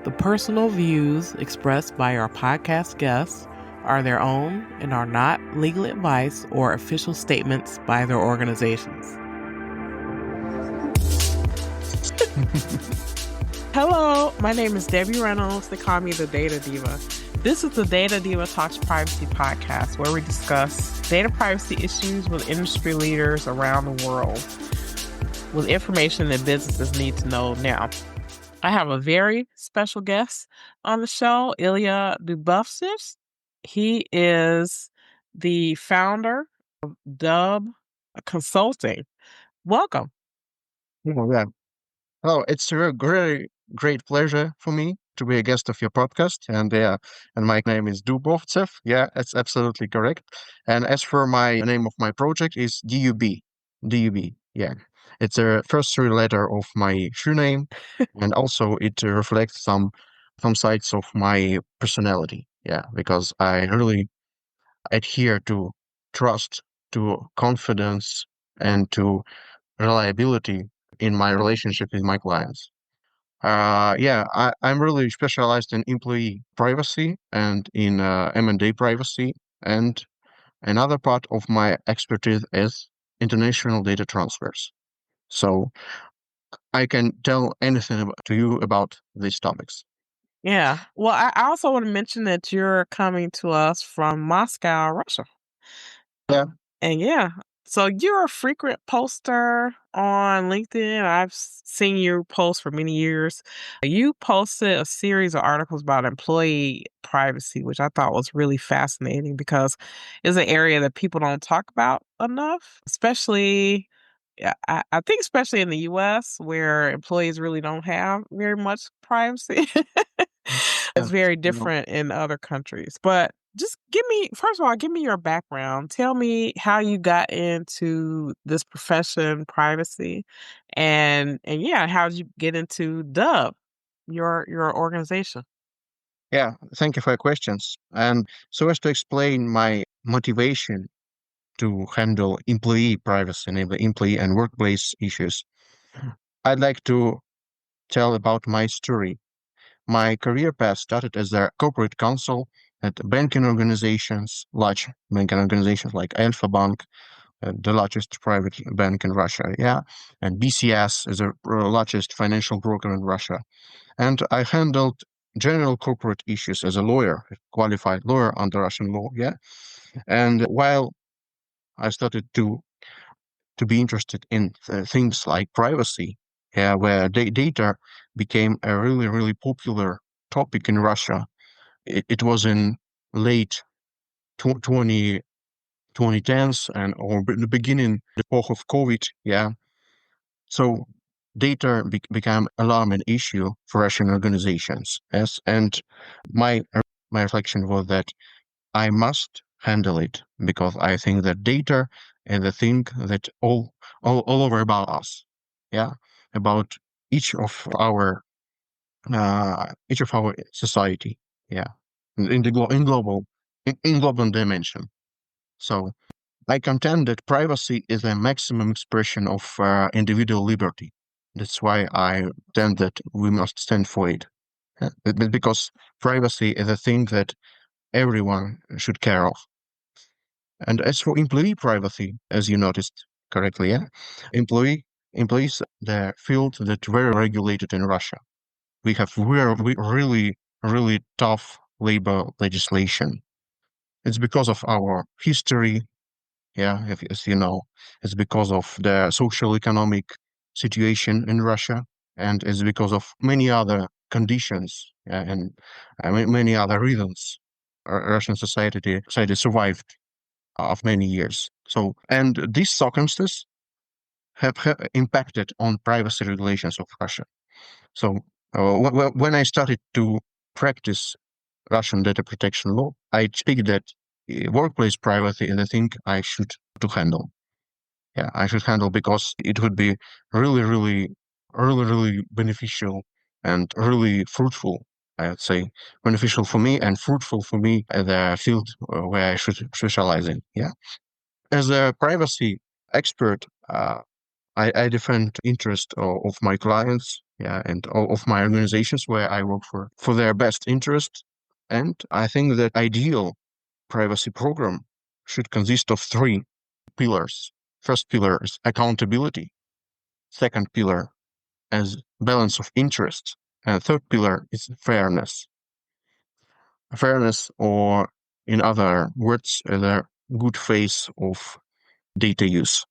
The personal views expressed by our podcast guests are their own and are not legal advice or official statements by their organizations. Hello, my name is Debbie Reynolds. They call me the Data Diva. This is the Data Diva Talks Privacy podcast, where we discuss data privacy issues with industry leaders around the world with information that businesses need to know now. I have a very special guest on the show, Ilia Dubovtsev. He is the founder of Dub Consulting. Welcome. Oh, yeah. Oh, it's a very great pleasure for me to be a guest of your podcast. And my name is Dubovtsev. Yeah, that's absolutely correct. And as for my name of my project is DUB. DUB. Yeah. It's a first three letter of my surname, and also it reflects some sides of my personality. Yeah, because I really adhere to trust, to confidence, and to reliability in my relationship with my clients. I'm really specialized in employee privacy and in M&A privacy. And another part of my expertise is international data transfers. So I can tell anything to you about these topics. Yeah. Well, I also want to mention that you're coming to us from Moscow, Russia. Yeah. And yeah, so you're a frequent poster on LinkedIn. I've seen your post for many years. You posted a series of articles about employee privacy, which I thought was really fascinating because it's an area that people don't talk about enough, especially. Yeah, I think especially in the US where employees really don't have very much privacy. Yeah. It's very different in other countries. But just first of all, give me your background. Tell me how you got into this profession, privacy, and yeah, how did you get into Dub, your organization? Yeah, thank you for your questions. And so as to explain my motivation to handle employee privacy, namely employee and workplace issues, I'd like to tell about my story. My career path started as a corporate counsel at banking organizations, large banking organizations like Alpha Bank, the largest private bank in Russia, yeah, and BCS is the largest financial broker in Russia. And I handled general corporate issues as a lawyer, a qualified lawyer under Russian law, yeah. And while I started to be interested in things like privacy, where data became a really, really popular topic in Russia. It was in late 2010s or the beginning, the epoch of COVID. Yeah. So data became alarming issue for Russian organizations. Yes. And my reflection was that I must handle it because I think that data is the thing that all over about us. Yeah. About each of our society. Yeah. In the in global dimension. So I contend that privacy is a maximum expression of individual liberty. That's why I contend that we must stand for it. Because privacy is a thing that everyone should care of. And as for employee privacy, as you noticed correctly, yeah, employees, the field that very regulated in Russia. We have really, really tough labor legislation. It's because of our history, yeah, as you know, it's because of the social economic situation in Russia, and it's because of many other conditions, yeah, and many other reasons. Russian society survived of many years. So, and these circumstances have impacted on privacy regulations of Russia. So, when I started to practice Russian data protection law, I picked that workplace privacy is a thing I should to handle. Yeah, I should handle because it would be really, really, really, really beneficial and really fruitful. I would say beneficial for me and fruitful for me as a field where I should specialize in. Yeah, as a privacy expert, I defend interest of my clients. yeah, and all of my organizations where I work for their best interest. And I think that ideal privacy program should consist of three pillars. First pillar is accountability. Second pillar is balance of interest. And third pillar is fairness. Fairness, or in other words, the good faith of data use.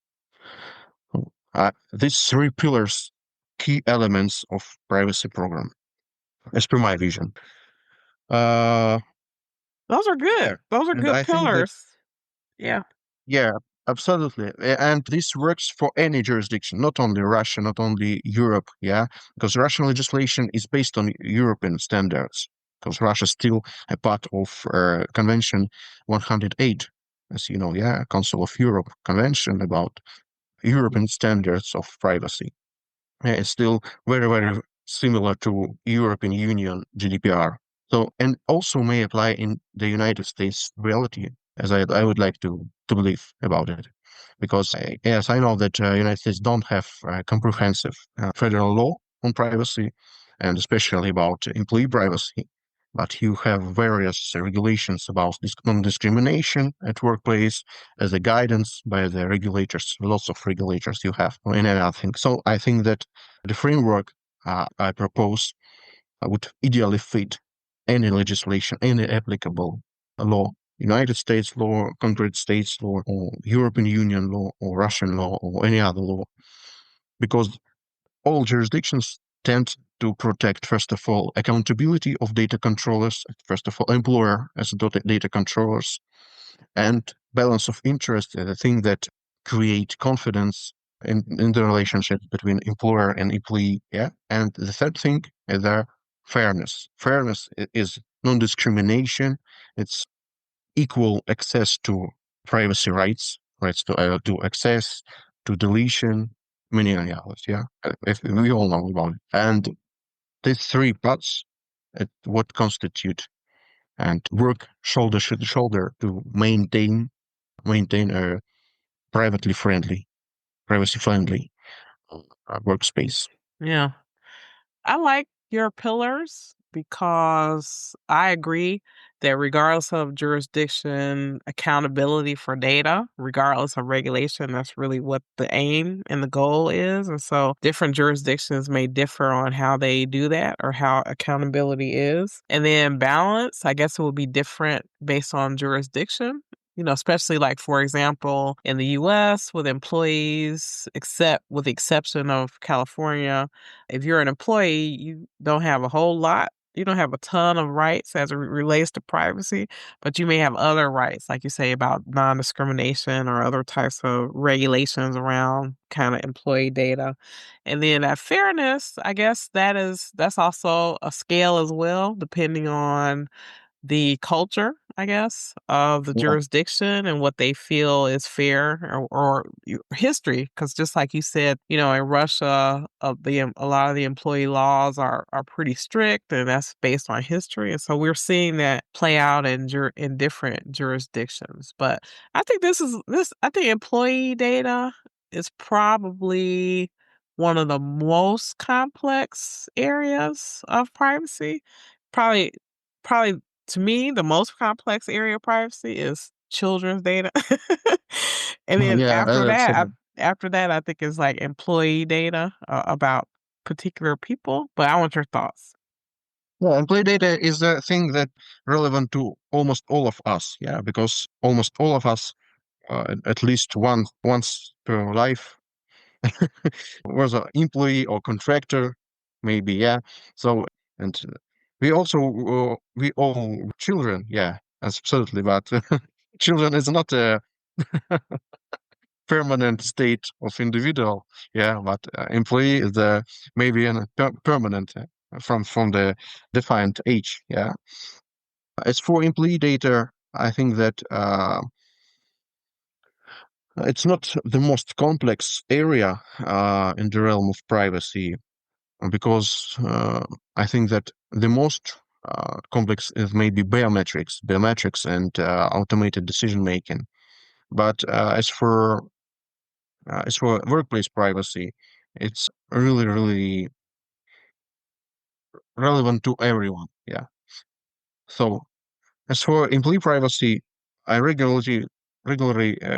These three pillars, key elements of privacy program, as per my vision. Uh, Those are yeah, good. Those are and good I think that, pillars. Yeah. yeah, absolutely. And this works for any jurisdiction, not only Russia, not only Europe, yeah, because Russian legislation is based on European standards, because Russia is still a part of Convention 108, as you know, yeah, Council of Europe Convention about European standards of privacy. It's still very, very similar to European Union GDPR. So, and also may apply in the United States reality, as I would like to believe about it. Because, yes, I know that United States don't have comprehensive federal law on privacy, and especially about employee privacy. But you have various regulations about non-discrimination at workplace as a guidance by the regulators, lots of regulators you have, and other things. So I think that the framework I propose would ideally fit any legislation, any applicable law, United States law, concrete states law, or European Union law, or Russian law, or any other law, because all jurisdictions tend to protect, first of all, accountability of data controllers, first of all, employer as data controllers, and balance of interest, the thing that create confidence in the relationship between employer and employee. Yeah. And the third thing is fairness. Fairness is non-discrimination. It's equal access to privacy rights, rights to access, to deletion, many others. Yeah. If we all know about it. And these three parts, what constitute and work shoulder to shoulder to maintain a privacy friendly workspace. Yeah. I like your pillars because I agree that regardless of jurisdiction, accountability for data, regardless of regulation, that's really what the aim and the goal is. And so different jurisdictions may differ on how they do that or how accountability is. And then balance, I guess it will be different based on jurisdiction. Especially like, for example, in the US with employees, except with the exception of California, if you're an employee, you don't have a whole lot. You don't have a ton of rights as it relates to privacy, but you may have other rights, like you say, about non-discrimination or other types of regulations around kind of employee data. And then that fairness, I guess that's also a scale as well, depending on the culture, I guess, of the Yeah, jurisdiction and what they feel is fair or history. Because just like you said, in Russia, a lot of the employee laws are pretty strict, and that's based on history. And so we're seeing that play out in different jurisdictions. But I think this. I think employee data is probably one of the most complex areas of privacy. Probably, probably to me, the most complex area of privacy is children's data. And then yeah, absolutely. after that, I think it's like employee data about particular people. But I want your thoughts. Yeah, employee data is a thing that relevant to almost all of us. Yeah, because almost all of us, at least once per life, was an employee or contractor, maybe. Yeah. So, and we all children. Yeah, absolutely. But children is not a permanent state of individual. Yeah, but employee is maybe a permanent from the defined age. Yeah. As for employee data, I think that it's not the most complex area in the realm of privacy because I think that the most complex is maybe biometrics and automated decision making. But as for workplace privacy, it's really, really relevant to everyone. Yeah. So as for employee privacy, I regularly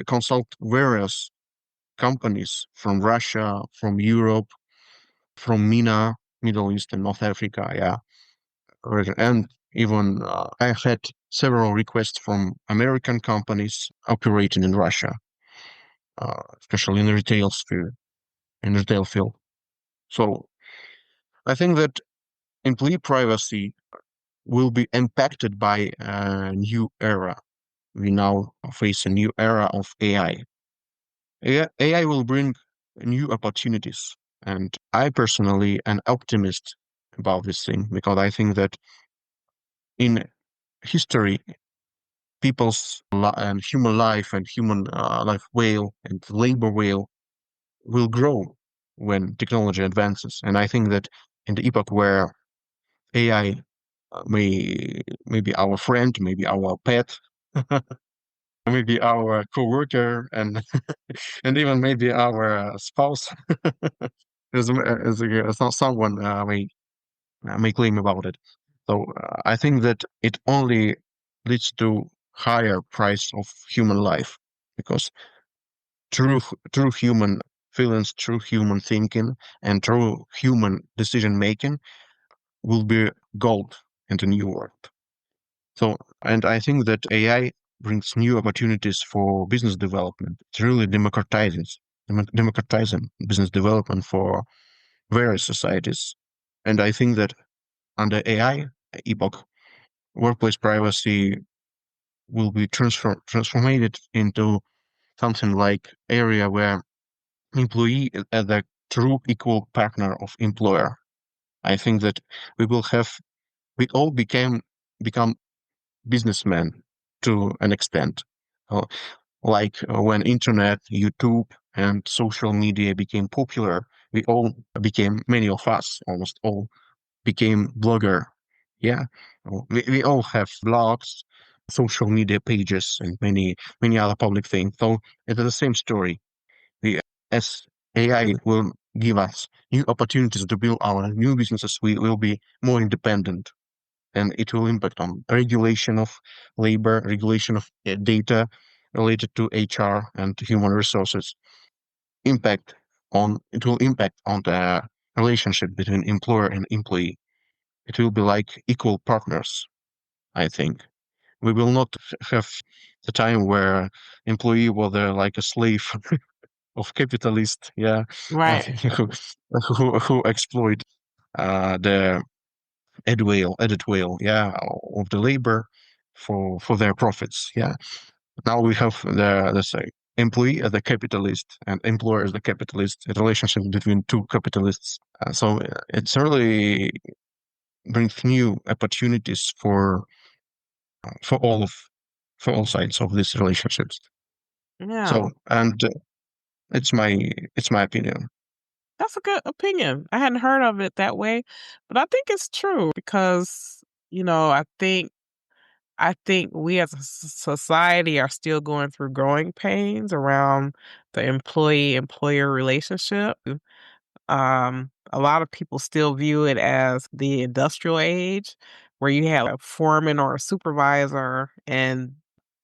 consult various companies from Russia, from Europe, from MENA, Middle East and North Africa. Yeah, and even I had several requests from American companies operating in Russia, especially in the retail sphere, in the retail field. So I think that employee privacy will be impacted by a new era. We now face a new era of AI. AI will bring new opportunities, and I personally am optimist about this thing because I think that in history, and human life and human life whale and labor whale will grow when technology advances. And I think that in the epoch where AI maybe our friend, maybe our pet, maybe our coworker, and and even maybe our spouse, is not someone may claim about it. So I think that it only leads to higher price of human life because true true human feelings, true human thinking, and true human decision making will be gold in the new world. So, and I think that AI brings new opportunities for business development. It really democratizing business development for various societies. And I think that under AI epoch, workplace privacy will be transformed into something like area where employee is the true equal partner of employer. I think that we all become businessmen to an extent. Uh, when internet, YouTube, and social media became popular, many of us, almost all, became blogger. Yeah, we all have blogs, social media pages, and many other public things. So it's the same story. We, as AI will give us new opportunities to build our new businesses, we will be more independent, and it will impact on regulation of labor, regulation of data related to HR and human resources. It will impact on the relationship between employer and employee. It will be like equal partners, I think. We will not have the time where employee was like a slave of capitalist, yeah, Right. who exploit the edit whale, yeah, of the labor for their profits, yeah. Now we have the let's say employee as the capitalist and employer as the capitalist, a relationship between two capitalists. So it's really brings new opportunities for all of for all sides of these relationships. Yeah. So and it's my opinion. That's a good opinion. I hadn't heard of it that way, but I think it's true because, I think we as a society are still going through growing pains around the employee-employer relationship. A lot of people still view it as the industrial age, where you have a foreman or a supervisor, and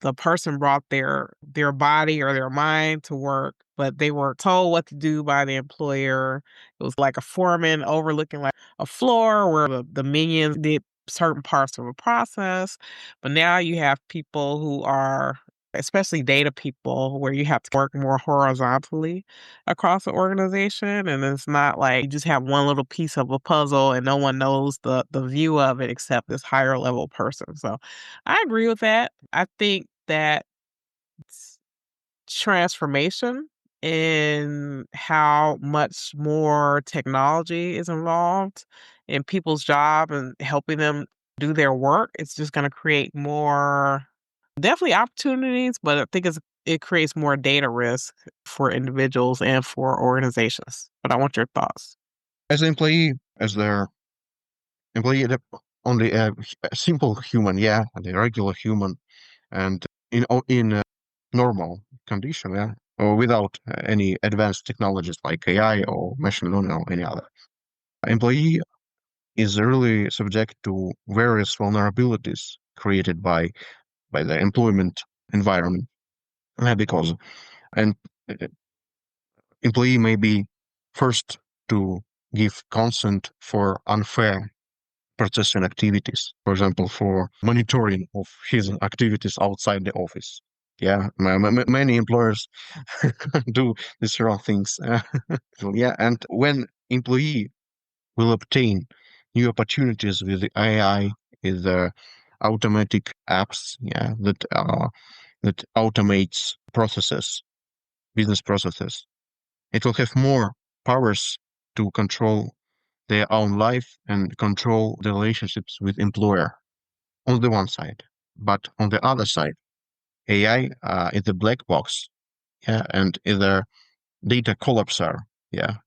the person brought their body or their mind to work, but they were told what to do by the employer. It was like a foreman overlooking like a floor where the minions did certain parts of a process. But now you have people who are, especially data people, where you have to work more horizontally across the organization, and it's not like you just have one little piece of a puzzle and no one knows the view of it except this higher level person. So I agree with that. I think that it's transformation in how much more technology is involved in people's job and helping them do their work. It's just going to create more, definitely opportunities, but I think it creates more data risk for individuals and for organizations. But I want your thoughts. As an employee, as their employee, only a simple human, yeah, and a regular human, and in normal condition, yeah, or without any advanced technologies like AI or machine learning or any other employee is really subject to various vulnerabilities created by the employment environment, because an employee may be first to give consent for unfair processing activities, for example, for monitoring of his activities outside the office. Yeah, many employers do these wrong things. So, yeah, and when employee will obtain new opportunities with the AI, with the automatic apps, yeah, that automates processes, business processes, it will have more powers to control their own life and control the relationships with employer on the one side. But on the other side, AI is a black box, yeah, and is a data collapser. Yeah,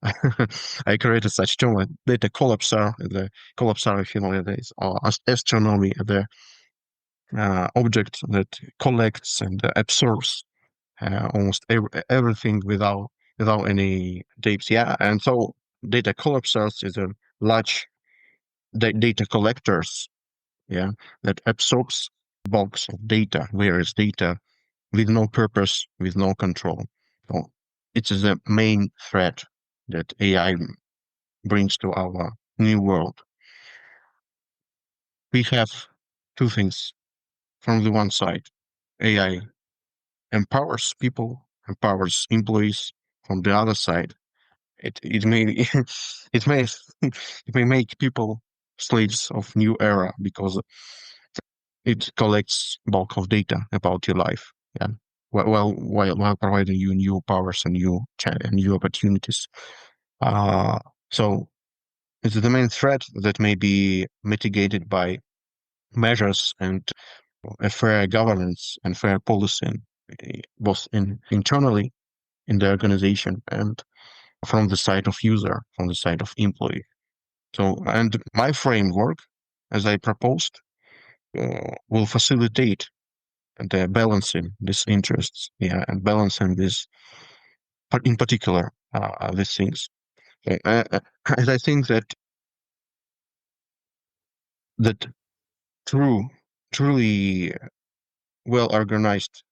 I created such term like data collapser. The collapser, if you know it is, or astronomy, the object that collects and absorbs almost everything without any tapes. Yeah, and so data collapsers is a large data collectors. Yeah, that absorbs bulks of data, various data, with no purpose, with no control. So it is the main threat that AI brings to our new world. We have two things. From the one side, AI empowers people, empowers employees. From the other side, it may it may it may make people slaves of new era because it collects bulk of data about your life. Yeah. While providing you new powers and new opportunities. Uh, so it's the main threat that may be mitigated by measures and a fair governance and fair policy, both internally in the organization and from the side of user, from the side of employee. So, and my framework, as I proposed, will facilitate the balancing these interests, yeah, and balancing this, in particular, these things. And I think that truly well organized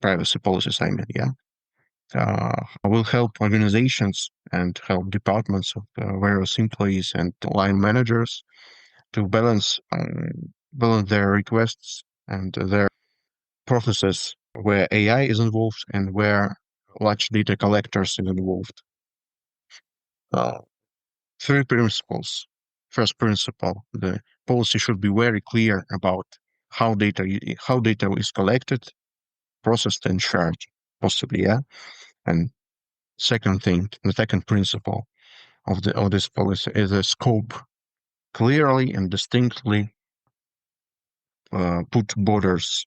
privacy policies, I mean, yeah, will help organizations and help departments of various employees and line managers to balance their requests and their processes where AI is involved and where large data collectors is involved. Uh, Three principles. First principle: the policy should be very clear about how data is collected, processed, and shared, possibly, yeah. And the second principle of this policy is a scope clearly and distinctly put borders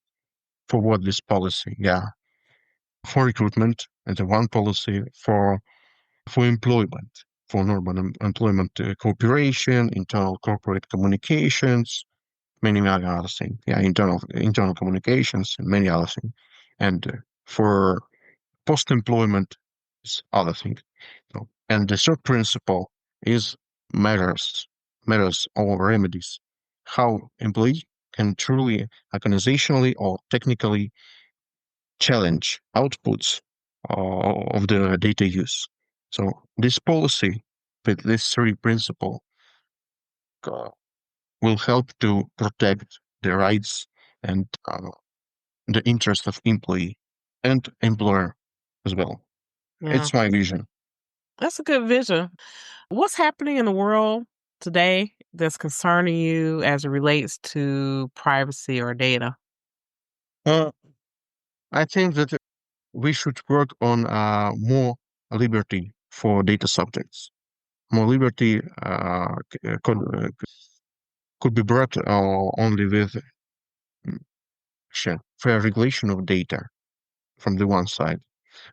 for what this policy, yeah, for recruitment and the one policy for employment, for normal employment cooperation, internal corporate communications, many other things. Yeah, internal communications and many other things. And for post-employment is other thing. So, and the third principle is measures or remedies. How employee can truly organizationally or technically challenge outputs of the data use. So this policy with these three principles uh, will help to protect the rights and the interest of employee and employer as well. Yeah, It's my vision. that's a good vision. What's happening in the world today that's concerning you as it relates to privacy or data? Uh, I think that we should work on more liberty for data subjects. More liberty could be brought only with fair regulation of data from the one side,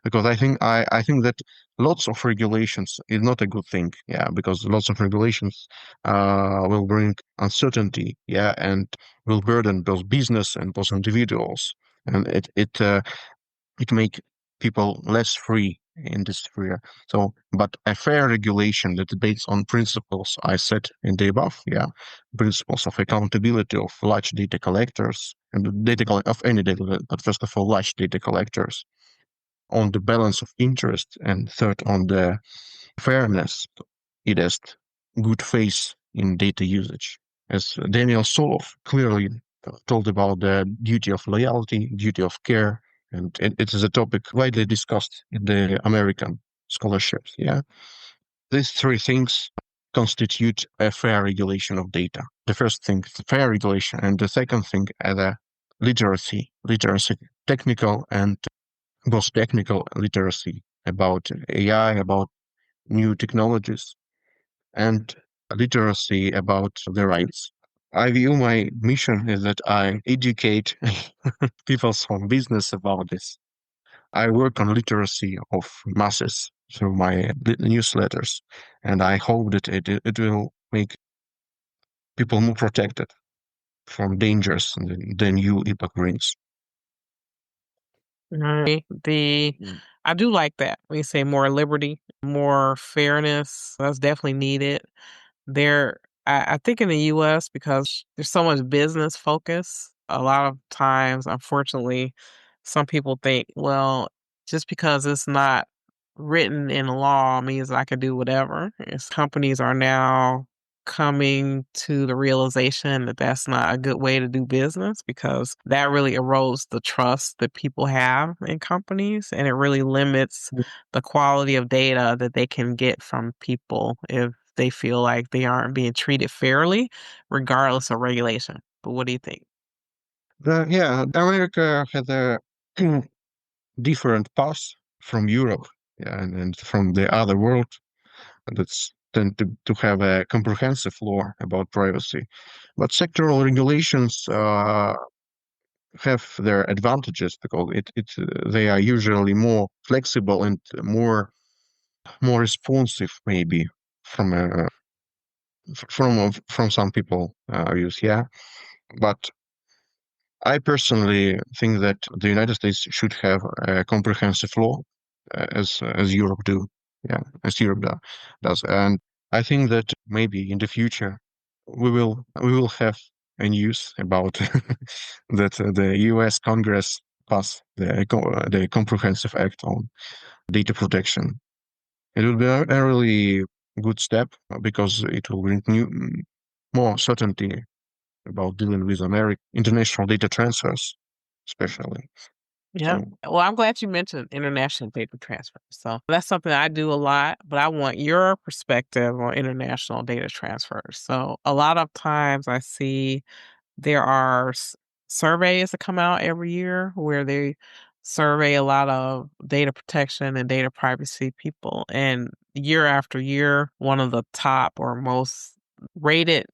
because I think that lots of regulations is not a good thing, yeah, because lots of regulations will bring uncertainty, yeah, and will burden both business and both individuals, and it make people less free in this sphere. So, but a fair regulation that based on principles I said in the above, principles of accountability of large data collectors and of any data, but first of all, large data collectors, on the balance of interest, and third, on the fairness, it has good faith in data usage. As Daniel Solov clearly told about the duty of loyalty, duty of care, and it is a topic widely discussed in the American scholarships. These three things constitute a fair regulation of data. The first thing is fair regulation, and the second thing is literacy, technical and both technical literacy about AI, about new technologies, and literacy about the rights. I view my mission is that I educate people from business about this. I work on literacy of masses through my newsletters, and I hope that it will make people more protected from dangers the new epoch brings. I do like that. We say more liberty, more fairness. That's definitely needed. There, I think in the US, because there's so much business focus, a lot of times, unfortunately, some people think, well, just because it's not written in law means I can do whatever. Companies are now coming to the realization that that's not a good way to do business, because that really erodes the trust that people have in companies, and it really limits the quality of data that they can get from people if they feel like they aren't being treated fairly, regardless of regulation. But what do you think? America has a different path from Europe, and from the other world that's tend to have a comprehensive law about privacy. But sectoral regulations have their advantages because they are usually more flexible and more responsive, maybe from from some people use. But I personally think that the United States should have a comprehensive law, as Europe do, as Europe does, and I think that maybe in the future we will have a news about that the U.S. Congress passed the Comprehensive Act on data protection. It will be a really good step because it will bring more certainty about dealing with international data transfers, especially. Yeah. So, Well, I'm glad you mentioned international data transfer. So that's something I do a lot, but I want your perspective on international data transfers. So a lot of times I see there are surveys that come out every year where they survey a lot of data protection and data privacy people. And year after year, one of the top or most rated,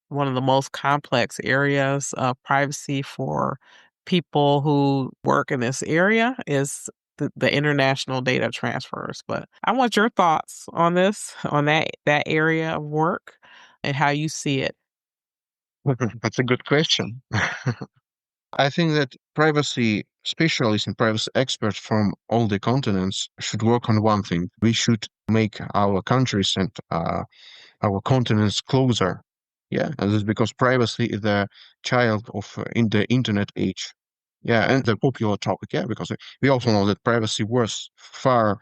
one of the most complex areas of privacy for people who work in this area is the international data transfers. But I want your thoughts on this, on that area of work and how you see it. that's a good question. I think that privacy specialists and privacy experts from all the continents should work on one thing. We should make our countries and our continents closer. And this is because privacy is a child of in the internet age. And the popular topic. Because we also know that privacy was far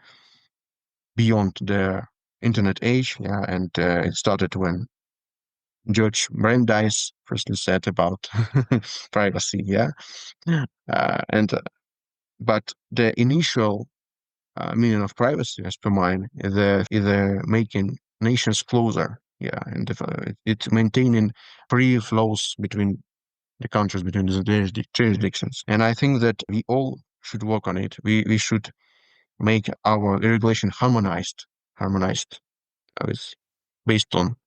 beyond the internet age. And it started when George Brandeis firstly said about privacy. And but the initial meaning of privacy, as per mine, is making nations closer. And it's maintaining free flows between the countries, between the jurisdictions. And I think that we all should work on it. We should make our regulation harmonized with, based on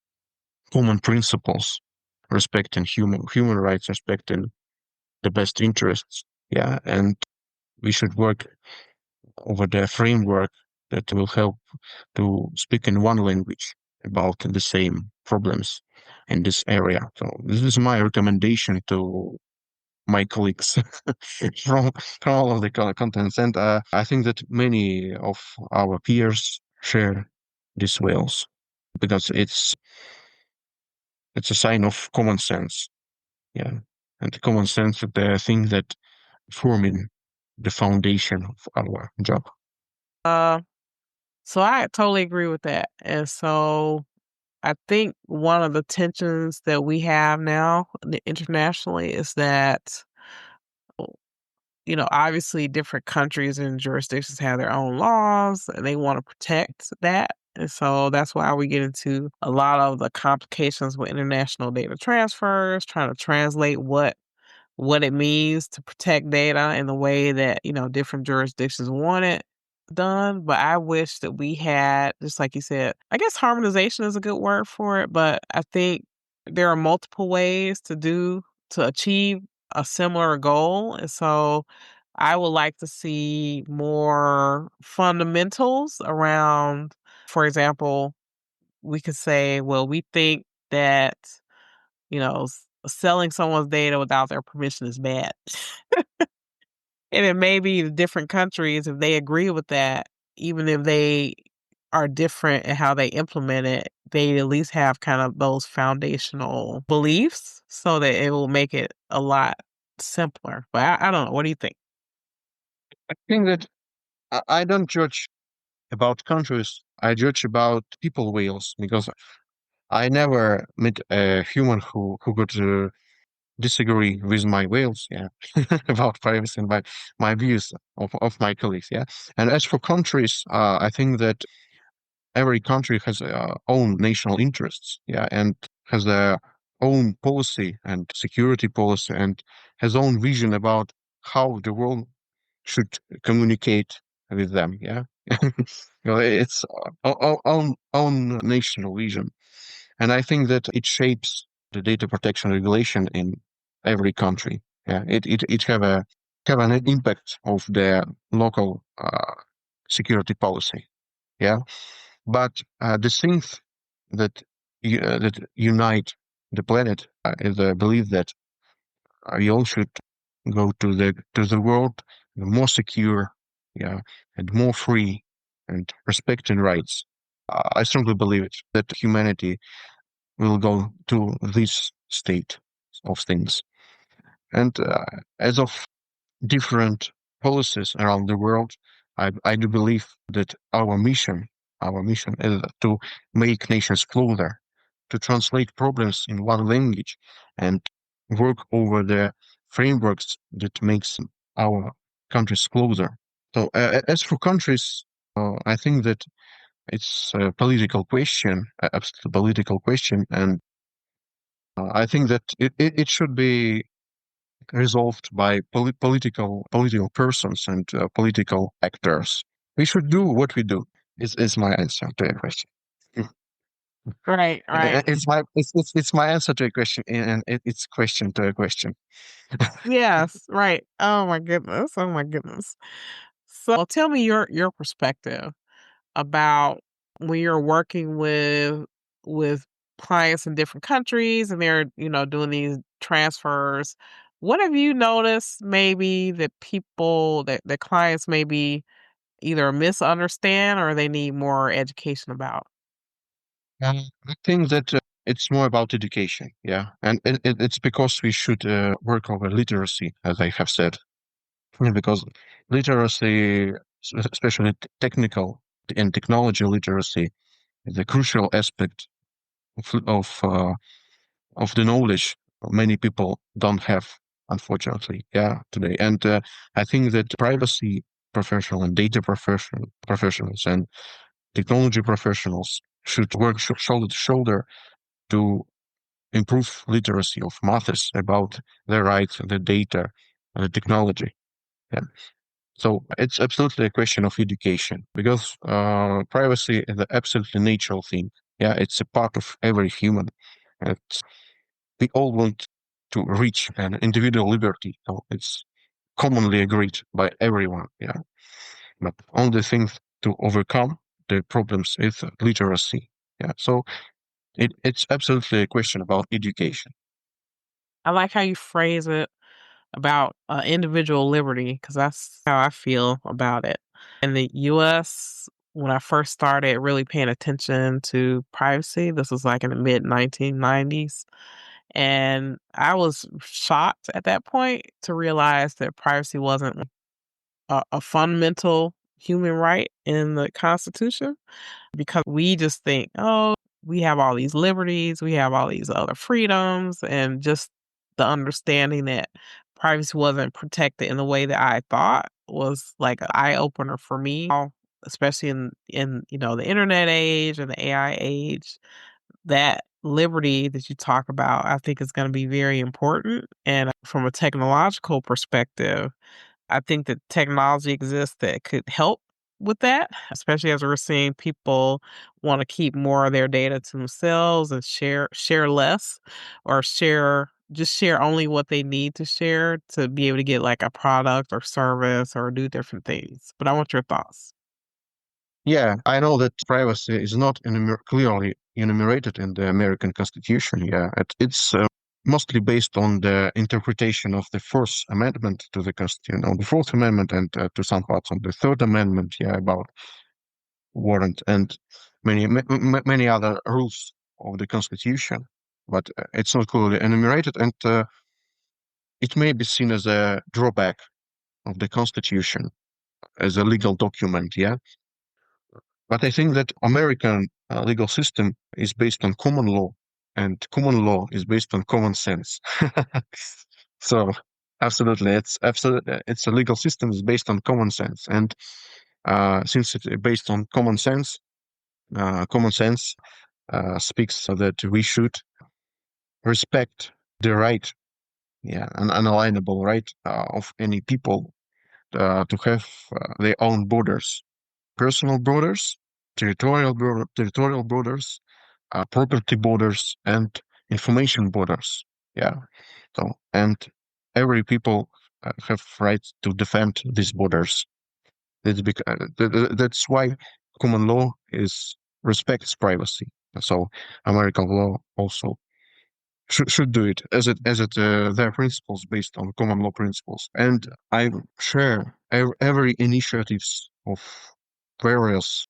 common principles, respecting human rights, respecting the best interests. And we should work over the framework that will help to speak in one language about the same problems in this area. So this is my recommendation to my colleagues from, from all of the contents. And I think that many of our peers share these values because it's a sign of common sense. Yeah. And the common sense is the thing that forming the foundation of our job. Uh, so I totally agree with that. And so I think one of the tensions that we have now internationally is that, obviously different countries and jurisdictions have their own laws and they want to protect that. And so that's why we get into a lot of the complications with international data transfers, trying to translate what it means to protect data in the way that, different jurisdictions want it done. But I wish that we had, just like you said, I guess harmonization is a good word for it, but I think there are multiple ways to achieve a similar goal. And so I would like to see more fundamentals around, for example, we could say, well, we think that, selling someone's data without their permission is bad. And it may be the different countries, if they agree with that, even if they are different in how they implement it, they at least have kind of those foundational beliefs so that it will make it a lot simpler. But I don't know. What do you think? I think that I don't judge about countries. I judge about people whales because I never met a human who could disagree with my views, yeah, about privacy and my views of my colleagues, yeah. And as for countries, I think that every country has own national interests, yeah, and has their own policy and security policy and has own vision about how the world should communicate with them, yeah. It's own national vision. And I think that it shapes the data protection regulation in every country. Yeah, it have an impact of their local security policy. Yeah, but the things that that unite the planet is the belief that we all should go to the world more secure, yeah, and more free and respecting rights. I strongly believe it that humanity will go to this state of things. And as of different policies around the world, I do believe that our mission is to make nations closer, to translate problems in one language and work over the frameworks that makes our countries closer. So as for countries, I think that it's a political question, absolute political question, and I think that it should be resolved by political persons and political actors. We should do what we do. Is my answer to your question. Right, right. It's my answer to a question and it's question to a question. Yes, right. Oh my goodness. Oh my goodness. So tell me your perspective about when you're working with clients in different countries and they're, doing these transfers. What have you noticed maybe that people that the clients maybe either misunderstand or they need more education about? I think that it's more about education, yeah, and it's because we should work over literacy, as I have said. Yeah, because literacy, especially technical and technology literacy, is a crucial aspect of the knowledge many people don't have, unfortunately, yeah, today. And I think that privacy professional and data professionals and technology professionals should work shoulder to shoulder to improve literacy of matters about the rights, the data, and the technology. Yeah. So it's absolutely a question of education because privacy is an absolutely natural thing. Yeah, it's a part of every human. It's, we all want to reach an individual liberty. So it's commonly agreed by everyone. Yeah, but only thing to overcome the problems is literacy. Yeah, so it's absolutely a question about education. I like how you phrase it about individual liberty, because that's how I feel about it. In the US, when I first started really paying attention to privacy, this was like in the mid 1990s. And I was shocked at that point to realize that privacy wasn't a fundamental human right in the Constitution, because we just think, oh, we have all these liberties, we have all these other freedoms, and just the understanding that privacy wasn't protected in the way that I thought was like an eye opener for me, especially in the internet age and the AI age. That liberty that you talk about, I think is going to be very important. And from a technological perspective, I think that technology exists that could help with that, especially as we're seeing people want to keep more of their data to themselves and share less, or share only what they need to share to be able to get like a product or service or do different things. But I want your thoughts. Yeah, I know that privacy is not clearly enumerated in the American Constitution. Yeah, it's mostly based on the interpretation of the Fourth Amendment to the Constitution, on the Fourth Amendment, and to some parts on the Third Amendment. Yeah, about warrant and many other rules of the Constitution, but it's not clearly enumerated, and it may be seen as a drawback of the Constitution as a legal document. Yeah, but I think that American legal system is based on common law, and common law is based on common sense. So absolutely, it's a legal system is based on common sense, and since it's based on common sense speaks that we should respect the right, yeah, an unalienable right of any people to have their own borders, personal borders, territorial borders, property borders, and information borders. Yeah. So, and every people have right to defend these borders. That's why common law is respects privacy. So American law also should do it as their principles based on common law principles. And I share every initiatives of various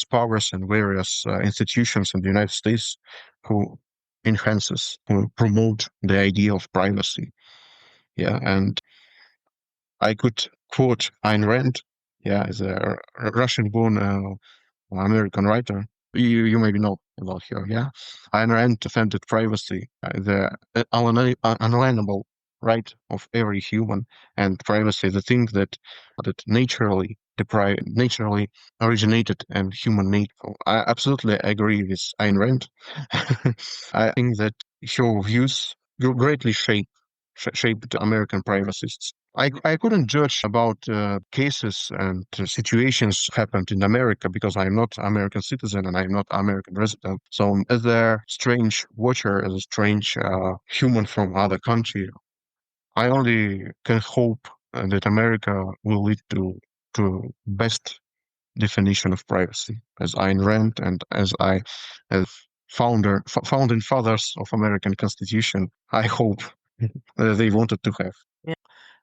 powers and various institutions in the United States who who promote the idea of privacy. Yeah, and I could quote Ayn Rand, yeah, as a Russian-born American writer. You maybe know about her, yeah. Ayn Rand defended privacy, the unalienable right of every human, and privacy, the thing that naturally originated in human nature. I absolutely agree with Ayn Rand. I think that her views greatly shaped American privacists. I couldn't judge about cases and situations happened in America because I'm not American citizen and I'm not American resident. So as a strange watcher, as a strange human from other country, I only can hope that America will lead to best definition of privacy as Ayn Rand and as founding fathers of American Constitution. I hope they wanted to have. Yeah.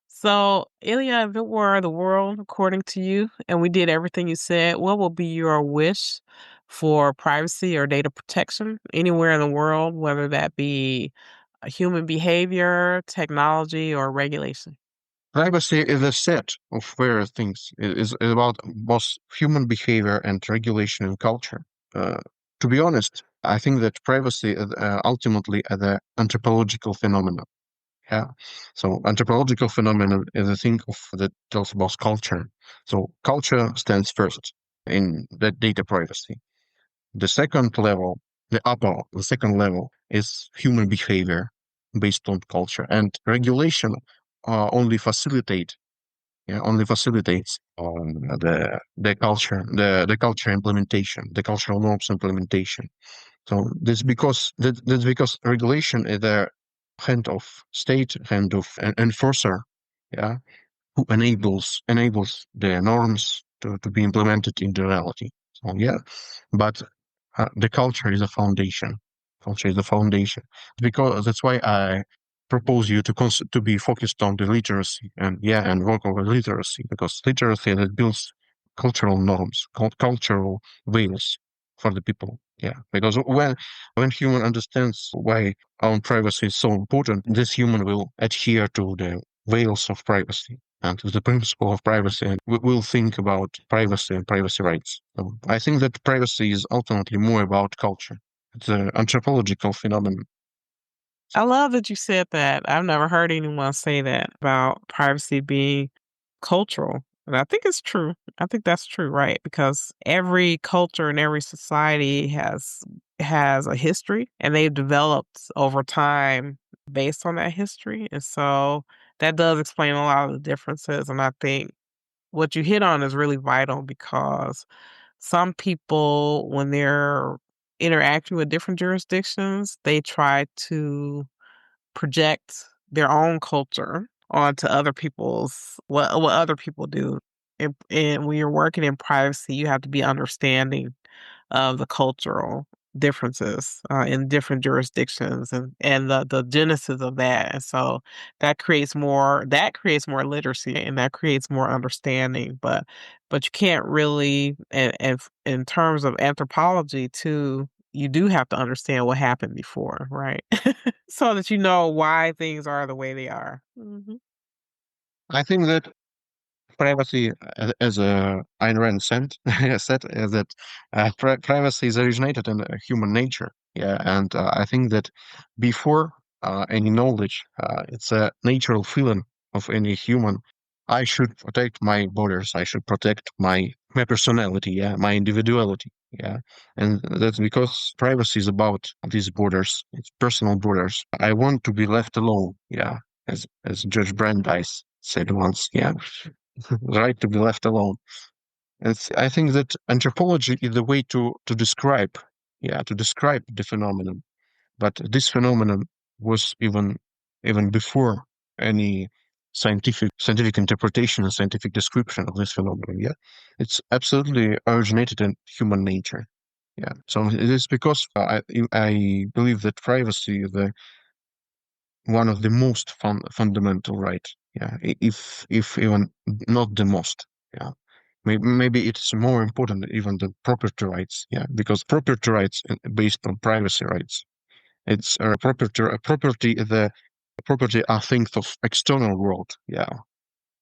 So, Ilya, if it were the world according to you, and we did everything you said, what would be your wish for privacy or data protection anywhere in the world, whether that be human behavior, technology, or regulation? Privacy is a set of various things. It is about both human behavior and regulation and culture. Uh, to be honest, I think that privacy is ultimately an anthropological phenomenon. Yeah. So anthropological phenomenon is a thing that tells about culture. So culture stands first in that data privacy. The second level, the second level is human behavior based on culture, and regulation only facilitate, yeah, only facilitates the culture implementation, the cultural norms implementation. So that's because regulation is the hand of state, hand of an enforcer, yeah, who enables the norms to be implemented in the reality. So yeah, but the culture is a foundation. Culture is the foundation because that's why propose you to be focused on the literacy and work over literacy, because literacy that builds cultural norms, cultural values for the people. Yeah, because when human understands why own privacy is so important, this human will adhere to the veils of privacy and to the principle of privacy, and will think about privacy and privacy rights. So I think that privacy is ultimately more about culture. It's an anthropological phenomenon. I love that you said that. I've never heard anyone say that about privacy being cultural. And I think it's true. I think that's true, right? Because every culture and every society has a history, and they've developed over time based on that history. And so that does explain a lot of the differences. And I think what you hit on is really vital, because some people, when they're interacting with different jurisdictions, they try to project their own culture onto other people's what other people do. And when you're working in privacy, you have to be understanding of the cultural differences in different jurisdictions, and the genesis of that. And so that creates more literacy, and that creates more understanding. But you can't really, and in terms of anthropology too, you do have to understand what happened before, right? So that you know why things are the way they are. I think that privacy, as Ayn Rand said, that privacy is originated in human nature. Yeah, and I think that before any knowledge, it's a natural feeling of any human. I should protect my borders. I should protect my personality. Yeah, my individuality. Yeah, and that's because privacy is about these borders. It's personal borders. I want to be left alone. Yeah, as Judge Brandeis said once. Yeah, right to be left alone. I think that anthropology is the way to describe the phenomenon. But this phenomenon was even before any scientific interpretation and scientific description of this phenomenon. Yeah, it's absolutely originated in human nature. Yeah, so it is because I believe that privacy is one of the most fundamental right. Yeah, if even not the most. Yeah, maybe it's more important even than property rights. Yeah, because property rights based on privacy rights. It's property are things of external world. Yeah,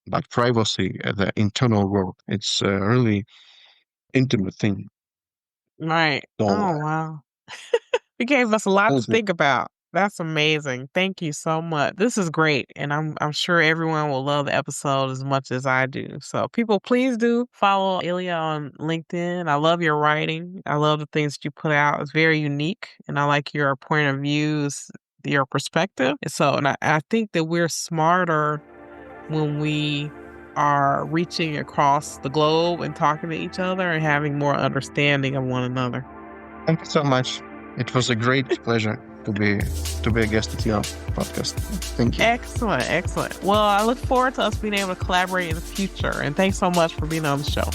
but privacy, the internal world. It's a really intimate thing. Right. So Oh, wow. You gave us a lot to also, think about. That's amazing. Thank you so much. This is great, and I'm sure everyone will love the episode as much as I do. So, people, please do follow Ilya on LinkedIn. I love your writing. I love the things that you put out. It's very unique, and I like your point of views, your perspective. And I think that we're smarter when we are reaching across the globe and talking to each other and having more understanding of one another. thank you so much. It was a great pleasure to be a guest at your podcast. Thank you. Excellent, excellent. Well, I look forward to us being able to collaborate in the future. And thanks so much for being on the show.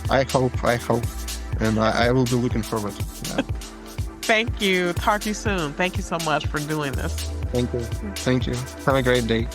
I hope, and I will be looking forward. Yeah. Thank you. Talk to you soon. Thank you so much for doing this. Thank you. Thank you. Have a great day.